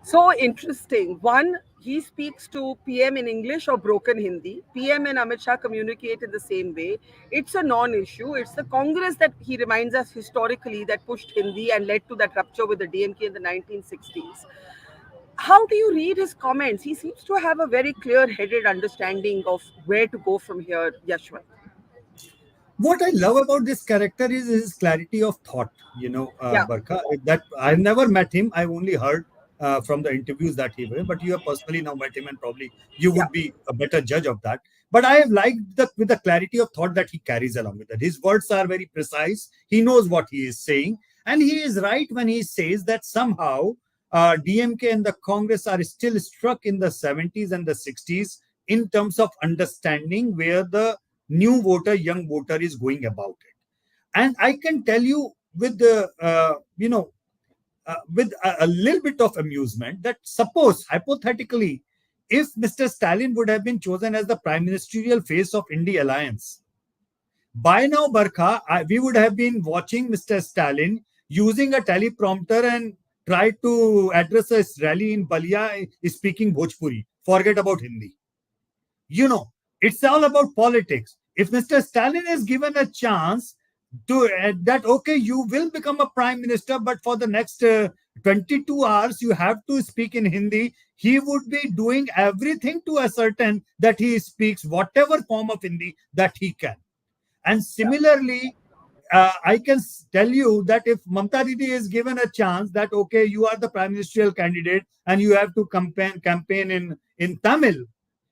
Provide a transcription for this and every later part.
So interesting. One, he speaks to PM in English or broken Hindi. PM and Amit Shah communicate in the same way. It's a non-issue. It's the Congress that he reminds us historically that pushed Hindi and led to that rupture with the DMK in the 1960s. How do you read his comments? He seems to have a very clear-headed understanding of where to go from here, Yashwant. What I love about this character is his clarity of thought. Yeah, Barkha, that I've never met him. I've only heard from the interviews that he did. But you have personally now met him, and probably you yeah. would be a better judge of that. But I have liked the clarity of thought that he carries along with it. His words are very precise. He knows what he is saying, and he is right when he says that somehow DMK and the Congress are still struck in the 70s and the 60s in terms of understanding where the new voter, young voter is going about it. And I can tell you with the, with a little bit of amusement that suppose hypothetically, if Mr. Stalin would have been chosen as the prime ministerial face of India alliance, by now, Barkha, we would have been watching Mr. Stalin using a teleprompter and try to address a rally in Balia speaking Bhojpuri. Forget about Hindi. It's all about politics. If Mr. Stalin is given a chance to that, okay, you will become a prime minister, but for the next 22 hours, you have to speak in Hindi. He would be doing everything to ascertain that he speaks whatever form of Hindi that he can. And similarly, I can tell you that if Mamta Didi is given a chance that, okay, you are the prime ministerial candidate and you have to campaign in Tamil,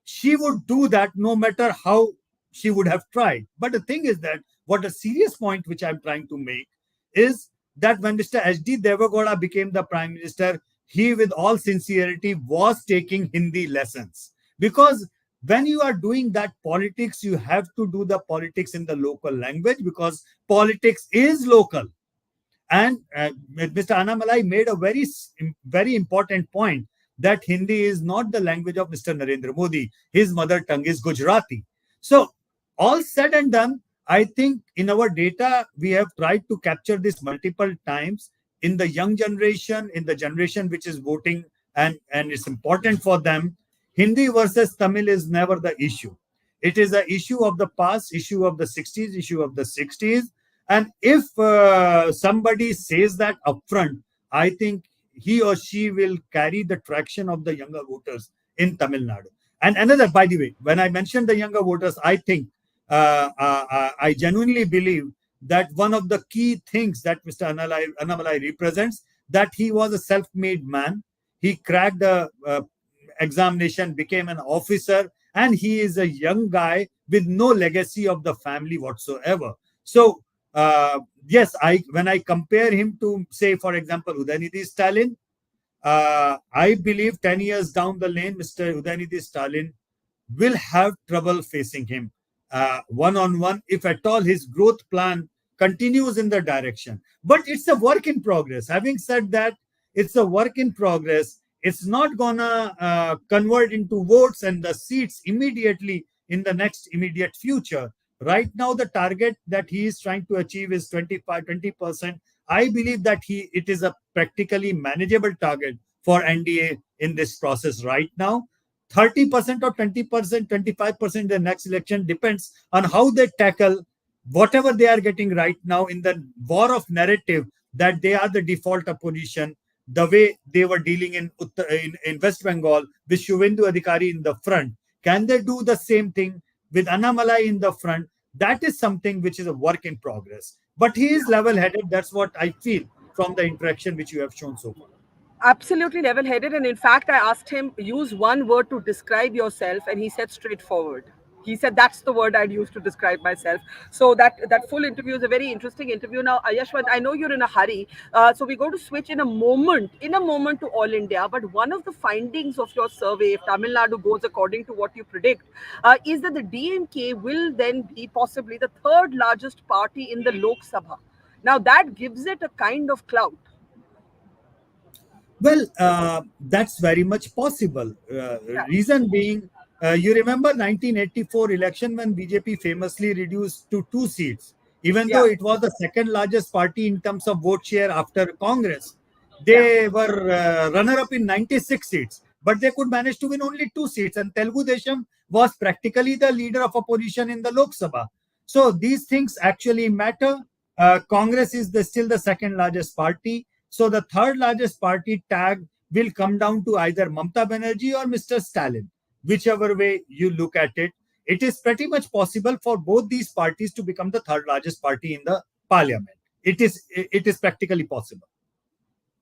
she would do that no matter how she would have tried. But the thing is that what a serious point which I'm trying to make is that when Mr. H.D. Devagowda became the prime minister, he with all sincerity was taking Hindi lessons. Because when you are doing that politics, you have to do the politics in the local language because politics is local. And Mr. Annamalai made a very important point that Hindi is not the language of Mr. Narendra Modi. His mother tongue is Gujarati. So, all said and done, I think in our data, we have tried to capture this multiple times in the young generation, in the generation which is voting, and it's important for them. Hindi versus Tamil is never the issue. It is an issue of the past, issue of the 60s, issue of the 60s. And if somebody says that upfront, I think he or she will carry the traction of the younger voters in Tamil Nadu. And another, by the way, when I mentioned the younger voters, I think I genuinely believe that one of the key things that Mr. Annamalai represents, that he was a self-made man. He cracked the examination, became an officer, and he is a young guy with no legacy of the family whatsoever. So, yes, when I compare him to, say, for example, Udaynidhi Stalin, I believe 10 years down the lane, Mr. Udaynidhi Stalin will have trouble facing him one-on-one, if at all his growth plan continues in the direction. But it's a work in progress. Having said that, it's a work in progress. It's not gonna convert into votes and the seats immediately in the next immediate future. Right now, the target that he is trying to achieve is 20%. I believe that it is a practically manageable target for NDA in this process right now. 30% or 20%, 25% in the next election depends on how they tackle whatever they are getting right now in the war of narrative that they are the default opposition, the way they were dealing in West Bengal with Shubhendu Adhikari in the front. Can they do the same thing with Annamalai in the front? That is something which is a work in progress. But he is level-headed. That's what I feel from the interaction which you have shown so far. Absolutely level-headed. And in fact, I asked him, use one word to describe yourself, and he said straightforward. He said that's the word I'd use to describe myself. So that full interview is a very interesting interview. Now, Yashwant, I know you're in a hurry, so we're going to switch in a moment to All India. But one of the findings of your survey, if Tamil Nadu goes according to what you predict, is that the DMK will then be possibly the third largest party in the Lok Sabha. Now, that gives it a kind of clout. Well, that's very much possible. Yeah. Reason being, you remember 1984 election when BJP famously reduced to 2 seats, even though Yeah. it was the second largest party in terms of vote share after Congress. They were runner-up in 96 seats, but they could manage to win only 2 seats. And Telugu Desam was practically the leader of opposition in the Lok Sabha. So these things actually matter. Congress is still the second largest party. So the third largest party tag will come down to either Mamata Banerjee or Mr. Stalin, whichever way you look at it. It is pretty much possible for both these parties to become the third largest party in the parliament. It is practically possible.